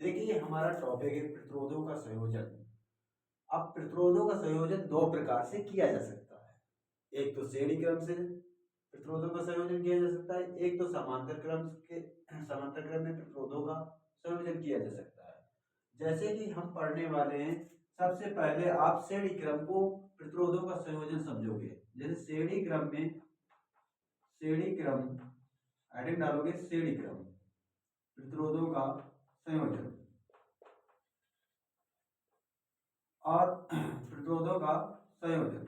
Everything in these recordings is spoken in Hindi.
देखिए हमारा टॉपिक है प्रतिरोधों का संयोजन। अब प्रतिरोधों का संयोजन दो प्रकार से किया जा सकता है। एक तो श्रेणी क्रम से प्रतिरोधों का संयोजन किया जा सकता है, एक तो समांतर क्रम में प्रतिरोधों का संयोजन किया जा सकता है। जैसे कि हम पढ़ने वाले हैं, सबसे पहले आप श्रेणी क्रम को प्रतिरोधों का संयोजन समझोगे। जैसे श्रेणी क्रम हेडिंग डालोगे, श्रेणी क्रम प्रतिरोधों का संयोजन और प्रतिरोधों का संयोजन।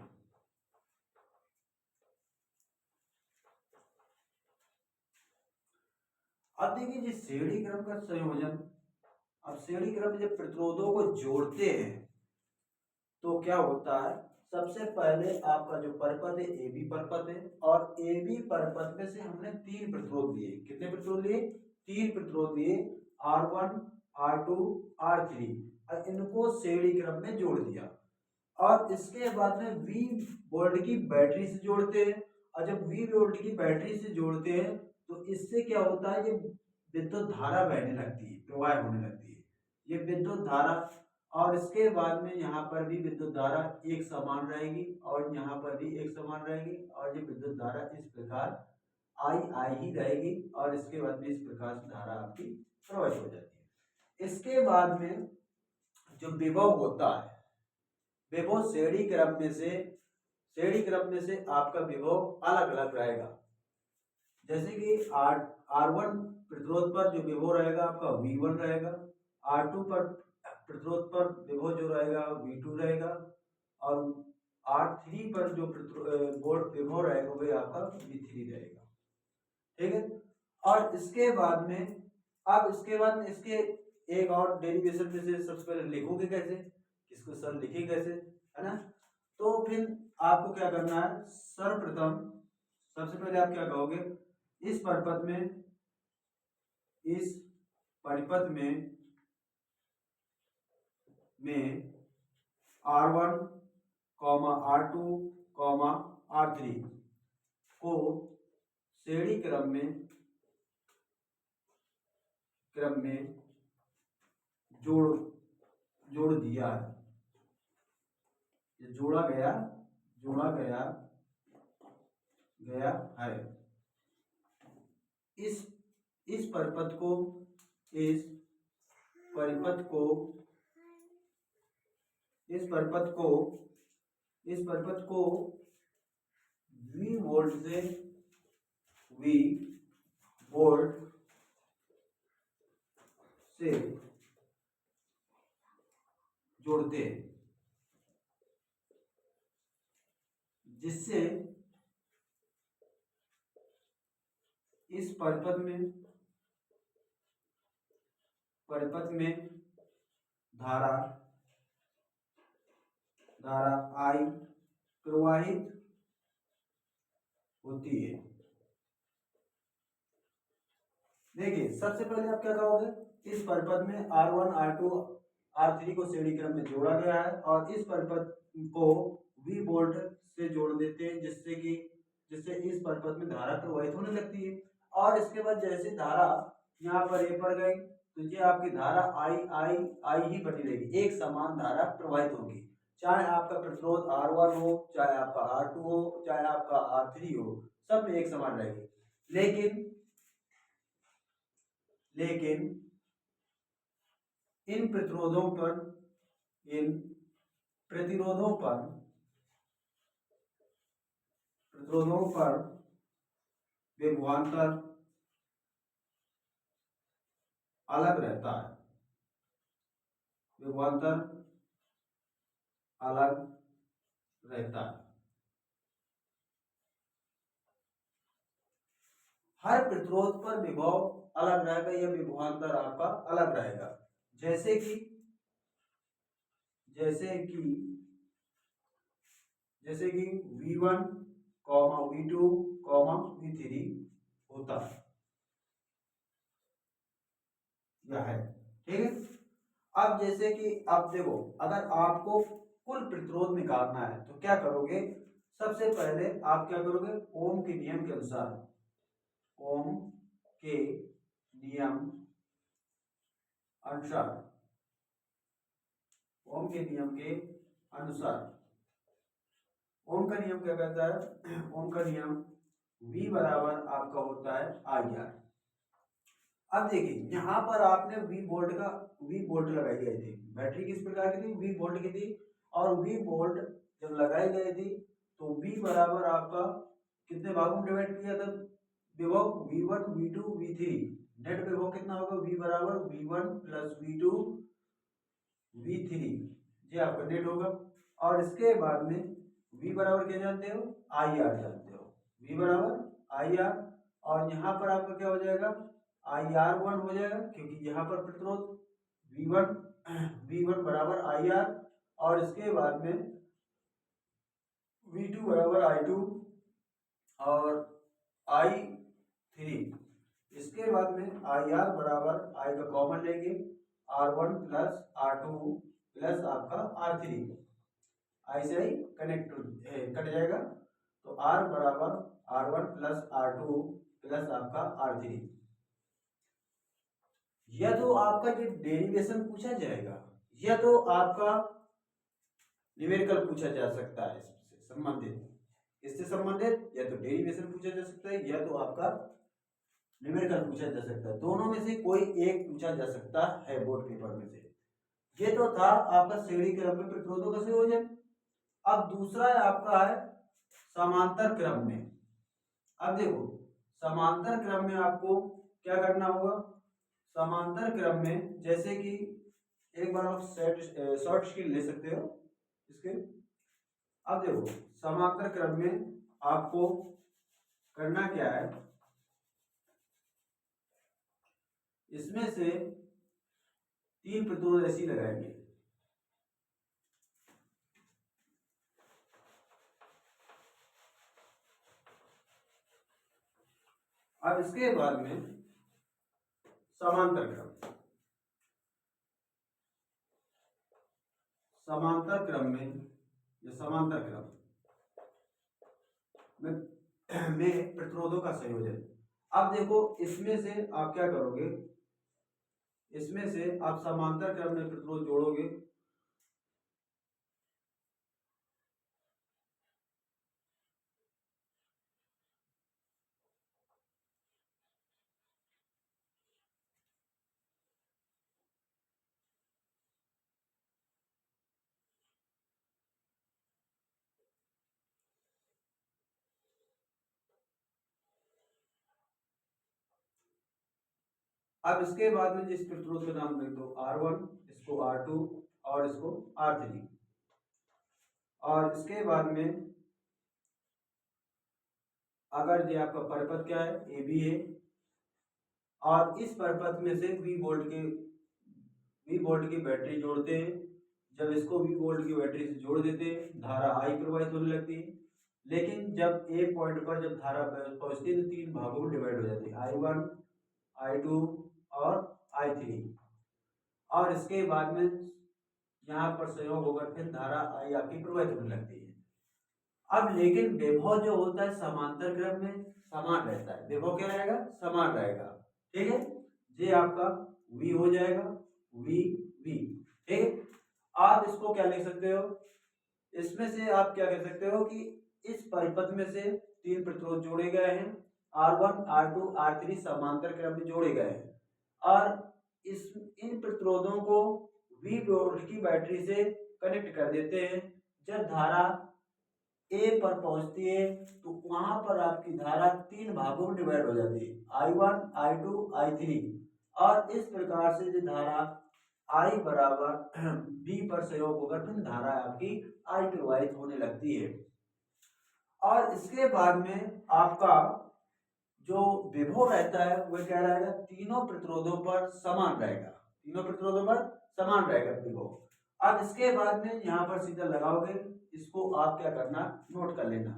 अब देखिए जिस श्रेणी क्रम का संयोजन, अब श्रेणी क्रम जब प्रतिरोधों को जोड़ते हैं तो क्या होता है, सबसे पहले आपका जो परपथ है ए बी परपथ है, और ए बी परपथ में से हमने तीन प्रतिरोध लिए। कितने प्रतिरोध लिए? तीन प्रतिरोध लिए, R1 R2 R3, और इनको श्रेणी क्रम में जोड़ दिया। और इसके बाद में V वोल्ट की बैटरी से जोड़ते हैं, और जब V वोल्ट की बैटरी से जोड़ते हैं तो इससे क्या होता है, ये विद्युत धारा बहने लगती है, प्रवाह होने लगती है, ये विद्युत धारा। और इसके बाद में यहाँ पर भी विद्युत धारा एक समान रहेगी और यहाँ पर भी एक समान रहेगी, और ये विद्युत धारा इस प्रकार आई ही रहेगी, और इसके बाद में इस प्रकार से धारा आपकी प्रवाहित हो जाती है। इसके बाद में जो विभव होता है, विभव श्रेणी क्रम में से आपका विभव अलग अलग रहेगा। जैसे कि R1 प्रतिरोध पर जो विभव रहेगा आपका V1 रहेगा, R2 पर प्रतिरोध पर विभव जो रहेगा V2 रहेगा, और R3 पर जो विभव रहेगा वह आपका V3 रहेगा। ठीक है। और इसके बाद में इसके एक और डेरिवेशन में से सबसे पहले लिखोगे कैसे, इसको सर लिखें कैसे, है ना। तो फिर आपको क्या करना है, सर्वप्रथम सबसे पहले आप क्या कहोगे, इस परिपथ में R1, R2, R3 को श्रेणी क्रम में जोड़ दिया है, ये जोड़ा गया है। इस परिपथ को V वोल्ट से जोड़ते हैं, जिससे इस परिपथ में धारा I प्रवाहित होती है। देखिए सबसे पहले आप क्या कहोगे, इस परिपथ में R1 R2 R3 को श्रेणी क्रम में जोड़ा गया है, और इस परिपथ को V वोल्ट से जोड़ देते हैं, जिससे इस परिपथ में धारा प्रवाहित होने लगती है। और इसके बाद जैसे धारा यहाँ पर ए पर गई तो ये आपकी धारा आई ही बनी रहेगी, एक समान धारा प्रवाहित होगी, चाहे आपका प्रतिरोध R1 हो, चाहे आपका R2 हो, चाहे आपका R3 हो, सब में एक समान रहेगी। लेकिन इन प्रतिरोधों पर विभवांतर अलग रहता है, हर प्रतिरोध पर विभव अलग रहेगा या विभवांतर आपका अलग रहेगा। जैसे कि V1, V2, V3 होता है, यह है। ठीक है। अब जैसे कि अब देखो, अगर आपको कुल प्रतिरोध निकालना है तो क्या करोगे, सबसे पहले आप क्या करोगे, ओम के नियम के अनुसार अनुसार, ओम के नियम के अनुसार। ओम का नियम क्या कहता है? ओम का नियम V बराबर आपका होता है IR। अब देखिए यहाँ पर आपने V वोल्ट लगाई गई थी, बैटरी किस प्रकार की थी? V वोल्ट की थी। और V वोल्ट जब लगाई गई थी तो V बराबर आपका कितने भागों में डिवाइड किया था? विभव V1 V2 V3। नेट विभव कितना होगा? V बराबर V1 प्लस V2 V3, ये आपका नेट होगा। और इसके बाद में V बराबर क्या जानते हो? IR जानते हो, V बराबर IR। और यहाँ पर आपका क्या हो जाएगा? IR1 हो जाएगा, क्योंकि यहाँ पर प्रतिरोध V1 बराबर IR। और इसके बाद में V2 बराबर I2 और I3। इसके बाद में IR बराबर I का कॉमन लेंगे, R1 प्लस R2 प्लस आपका R3, I से I कट जाएगा, तो R बराबर R1 प्लस R2 प्लस आपका R3। या तो आपका जो डेरिवेशन पूछा जाएगा, या तो आपका न्यूमेरिकल पूछा जा सकता है इससे संबंधित, इससे संबंधित या तो डेरिवेशन पूछा जा सकता है या तो आपका न्यूमेरिकल पूछा जा सकता है। दोनों में से कोई एक पूछा जा सकता है बोर्ड पेपर में से। ये तो था आपका श्रेणी क्रम में प्रतिरोधों का संयोजन। अब दूसरा आपका है समांतर क्रम में। अब देखो समांतर क्रम में आपको क्या करना होगा? समांतर क्रम में जैसे कि एक बार आप शॉर्ट स्किल ले सकते हो इसके। अब देखो समांतर क्रम में आपको करना क्या है, इसमें से 3 प्रतिरोध ऐसी लगाएंगे। अब इसके बाद में समांतर क्रम, समांतर क्रम में या समांतर क्रम में प्रतिरोधों का संयोजन। अब देखो इसमें से आप क्या करोगे? इसमें से आप समांतर क्रम में प्रतिरोध जोड़ोगे। अब इसके बाद में जिस प्रतिरोध का नाम लिख दो R1, इसको R2 और इसको R3। और इसके बाद में अगर ये आपका परिपथ क्या है? AB है। और इस परिपथ में से V वोल्ट की बैटरी जोड़ते हैं। जब इसको V वोल्ट की बैटरी से जोड़ देते हैं, धारा I प्रवाहित होने लगती है। लेकिन जब ए पॉइंट पर जब धारा पहुंचती है तो 3 भागों में डिवाइड हो जाती है, I1 I2 और I3। और इसके बाद में यहाँ पर संयोग होकर फिर धारा I आपकी प्रवाहित होने लगती है। अब लेकिन विभव जो होता है समांतर क्रम में समान रहता है। विभव क्या रहेगा? समान रहेगा। ठीक है, ये आपका V हो जाएगा, V V। ठीक, आप इसको क्या लिख सकते हो? इसमें से आप क्या कह सकते हो कि इस परिपथ में से 3 प्रतिरोध जोड़े गए हैं, R1 R2 R3 समांतर क्रम में जोड़े गए हैं। और इन प्रतिरोधों को V वोल्ट की बैटरी से कनेक्ट कर देते हैं। जब धारा A पर पहुंचती है तो वहां पर आपकी धारा 3 भागों में डिवाइड हो जाती है, I1 I2 I3। और इस प्रकार से जो धारा I बराबर B पर संयोग होकर फिर धारा आपकी I प्रवाहित होने लगती है। और इसके बाद में आपका जो विभव रहता है वह क्या रहेगा? तीनों प्रतिरोधों पर समान रहेगा, तीनों प्रतिरोधों पर समान रहेगा विभव। अब इसके बाद में यहाँ पर सीधा लगाओगे, इसको आप क्या करना? नोट कर लेना।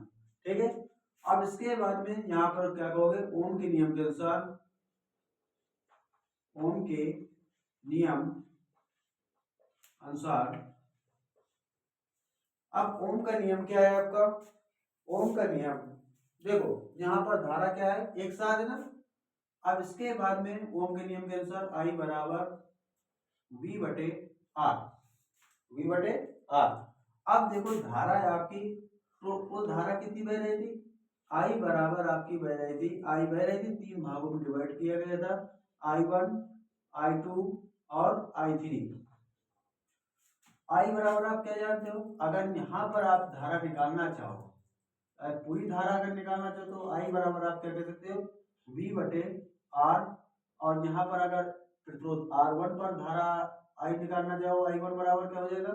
ठीक है, अब इसके बाद में यहाँ पर क्या कहोगे? ओम के नियम के अनुसार, ओम के नियम अनुसार। अब ओम का नियम क्या है आपका? ओम का नियम देखो यहाँ पर धारा क्या है? एक साथ है ना। अब इसके बाद में ओम के नियम के अनुसार I बराबर V बटे R, V बटे R। अब देखो धारा है आपकी, तो वो धारा कितनी बह रही थी, I बराबर आपकी बह रही थी, I बह रही थी 3 भागों में डिवाइड किया गया था, I1, I2 और I3। I बराबर आप क्या जानते हो, अगर यहाँ पर आप धारा निकालना चाहो, पूरी धारा अगर निकालना चाहो तो I बराबर आप क्या कह सकते हो, V बटे R, और यहाँ पर अगर प्रतिरोध R1 पर धारा I निकालना चाहो, I1 बराबर क्या हो जाएगा,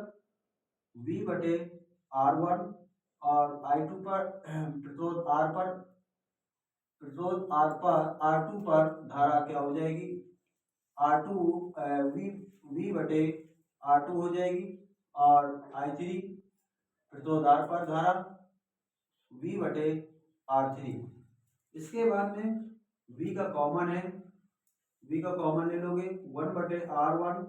V बटे R1, और I2 पर प्रतिरोध R2 पर धारा क्या हो जाएगी, R2 V बटे R2 हो जाएगी, और I3 प्रतिरोध R पर धारा V बटे R3। इसके बाद में V का कॉमन है, V का कॉमन ले लोगे, 1 बटे R1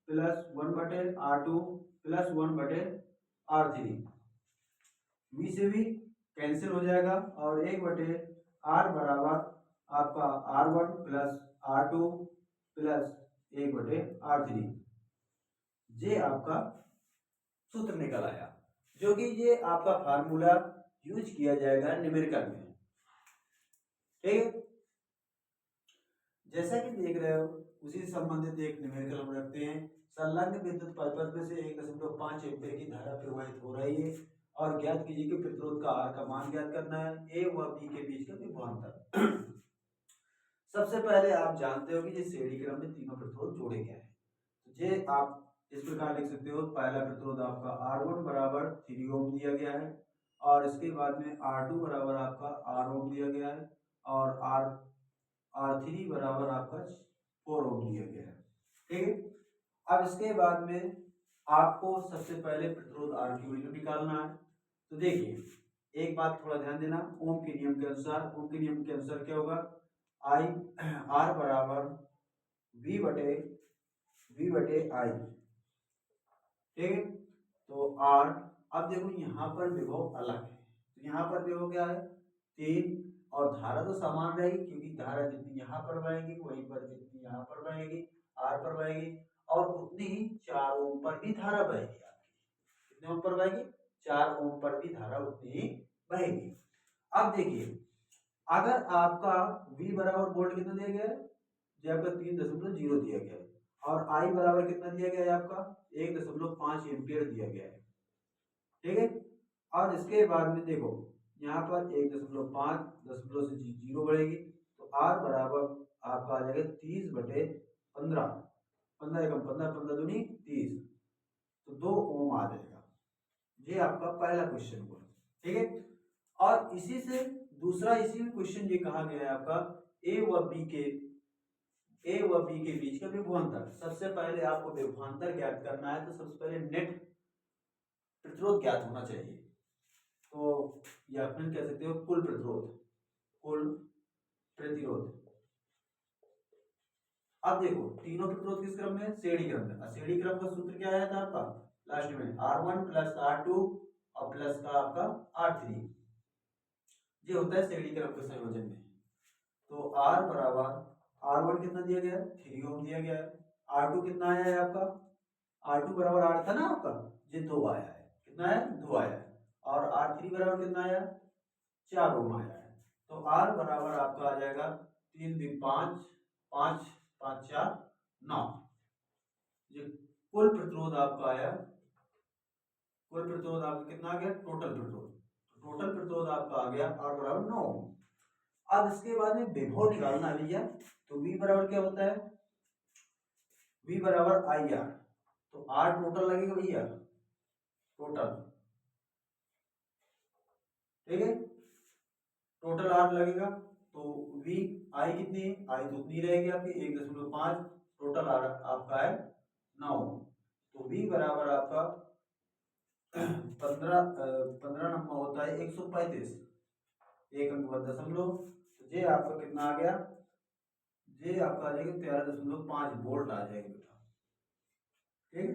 प्लस 1 बटे R2 प्लस 1 बटे R3, V से भी कैंसिल हो जाएगा, और 1 बटे R बराबर आपका R1 प्लस R2 प्लस 1 बटे R3। ये आपका सूत्र निकल आया, जो कि ये आपका फार्मूला यूज किया जाएगा न्यूमेरिकल में। ठीक है, जैसा कि देख रहे हो उसी से संबंधित एक न्यूमेरिकल हम रखते हैं। संलग्न विद्युत परिपथ में से 1.5 एम्पीयर की धारा प्रवाहित हो रही है, और ज्ञात कीजिए कि प्रतिरोध का R का मान ज्ञात करना है, A व B के बीच का विभवांतर। सबसे पहले आप जानते हो कि ये श्रेणी क्रम में तीनों प्रतिरोध जोड़े गए हैं, तो ये आप इस प्रकार लिख सकते हो। पहला प्रतिरोध आपका R1 बराबर 3 ओम दिया गया है, और इसके बाद में R2 बराबर आपका R ओम दिया गया है, और R3 बराबर आपका 4 ओम दिया गया है। ठीक है, अब इसके बाद में आपको सबसे पहले प्रतिरोध R की वैल्यू निकालना है। तो देखिए एक बात थोड़ा ध्यान देना, ओम के नियम के अनुसार क्या होगा, R बराबर V बटे I। ठीक है, तो R, अब देखो यहाँ पर विभव अलग है, तो यहाँ पर विभव क्या है 3, और धारा तो समान रहेगी, क्योंकि धारा जितनी यहाँ पर बहेगी वहीं पर जितनी यहाँ पर बहेगी R पर बहेगी, और उतनी ही 4 ओम पर भी धारा बहेगी आपकी। कितने ओम पर बहेगी, 4 ओम पर भी धारा उतनी ही बहेगी। अब देखिए अगर आपका V बराबर वोल्ट कितना दिया गया है, जो आपका 3.0 दिया गया है, और I बराबर कितना दिया गया है आपका 1.5 एम्पियर दिया गया है। ठीक है, और इसके बाद में देखो यहाँ पर 1.5 दशमलव से 0 बढ़ेगी, तो R बराबर आपका आ जाएगा 30 बटे 15, 15 एकम 15, 15 दूनी 30, तो 2 ओम आ जाएगा। ये आपका पहला क्वेश्चन हुआ। ठीक है, और इसी से दूसरा, इसी में क्वेश्चन ये कहा गया है आपका A व B के बीच का विभवांतर। सबसे पहले आपको विभवांतर ज्ञात करना है, तो सबसे पहले नेट प्रतिरोध ज्ञात होना चाहिए, तो या फिर कह सकते हो कुल प्रतिरोध। अब देखो तीनों प्रतिरोध किस क्रम में, श्रेणी क्रम में। श्रेणी क्रम का सूत्र क्या आया था आपका लास्ट में, R1 प्लस R2 और प्लस का आपका R3, ये होता है श्रेणी क्रम के संयोजन में। तो R बराबर R1 कितना दिया गया है 3 ओम दिया गया है, R2 कितना आया है आपका, R2 बराबर R था ना आपका, ये 2 आया है, कितना है 2 आया है, और R3 बराबर कितना आया 4 ओम आया है। तो R बराबर आपका आ जाएगा 3 दूनी 5, 5 5 4 9। ये कुल प्रतिरोध आपका आया, कुल प्रतिरोध आपका कितना आ गया, टोटल प्रतिरोध आपका आ गया R बराबर 9 ओम। अब इसके बाद में विभव निकालना है भैया, तो V बराबर क्या होता है, V बराबर IR, तो R टोटल लगेगा भैया, टोटल। ठीक है, टोटल R लगेगा, तो V I कितनी है, I तो उतनी रहेगी आपकी 1.5, टोटल R आपका है 9, तो V बराबर आपका 15 नंबर होता है 135, एक अंक बाद दशमलव, तो ये आपका कितना आ गया, ये आपका आ जाएगा 13.5 वोल्ट आ जाएगा बेटा। ठीक है,